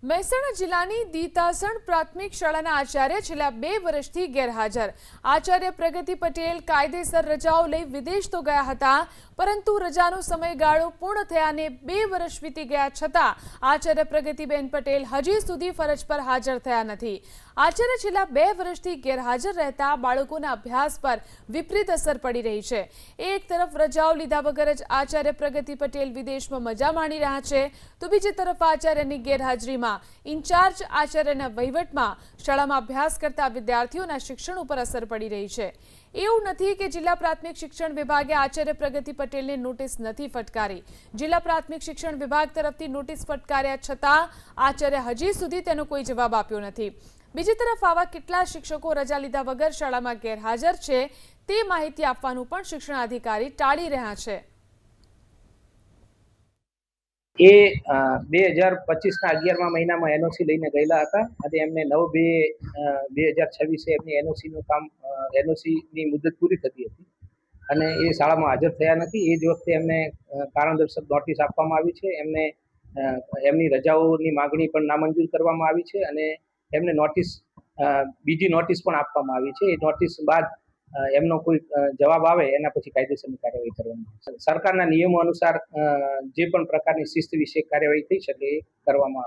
મહેસાણા જિલ્લાની દીતાસણ પ્રાથમિક શાળાના આચાર્ય છેલ્લા 2 વર્ષથી ગેરહાજર। આચાર્ય પ્રગતિ પટેલ કાયદેસર રજાઓ લઈ વિદેશ તો ગયા હતા, પરંતુ રજાનો સમયગાળો પૂર્ણ થયાને 2 વર્ષ વીતી ગયા છતાં આચાર્ય પ્રગતિબેન પટેલ હજી સુધી ફરજ પર હાજર થયા નથી। આચાર્ય છેલ્લા 2 વર્ષથી ગેરહાજર રહેતા બાળકોના અભ્યાસ પર વિપરીત અસર પડી રહી છે। એક તરફ રજાઓ લીધા વગર જ આચાર્ય પ્રગતિ પટેલ વિદેશમાં મજા માણી રહ્યા છે, તો બીજી તરફ આચાર્યની ગેરહાજરીમાં ઇન્ચાર્જ આચાર્યના વહીવટમાં શાળામાં અભ્યાસ કરતા વિદ્યાર્થીઓના શિક્ષણ ઉપર અસર પડી રહી છે। એવું નથી કે જિલ્લા પ્રાથમિક શિક્ષણ વિભાગે આચાર્ય પ્રગતિ પટેલને નોટિસ નથી ફટકારી। જિલ્લા પ્રાથમિક શિક્ષણ વિભાગ તરફથી નોટિસ ફટકાર્યા છતાં આચાર્ય હજી સુધી તેનો કોઈ જવાબ આપ્યો નથી। બીજી તરફ આવા કેટલા શિક્ષકો રજા લીધા વગર શાળામાં ગેરહાજર છે તે માહિતી આપવાનું પણ શિક્ષણાધિકારી ટાળી રહ્યા છે। એ 2025ના 11મા મહિનામાં એનઓસી લઈને ગયેલા હતા અને એમને 9/2/2026 એમની એનઓસીની મુદત પૂરી થતી હતી અને એ શાળામાં હાજર થયા નથી। એ જ વખતે એમને કારણદર્શક નોટિસ આપવામાં આવી છે। એમને એમની રજાઓની માગણી પણ નામંજૂર કરવામાં આવી છે અને એમને બીજી નોટિસ પણ આપવામાં આવી છે। એ નોટિસ બાદ એમનો કોઈ જવાબ આવે એના પછી કાયદેસરની કાર્યવાહી કરવામાં આવશે। સરકારના નિયમો અનુસાર જે પણ પ્રકારની શિસ્ત વિશે કાર્યવાહી થઈ શકે એ કરવામાં આવશે।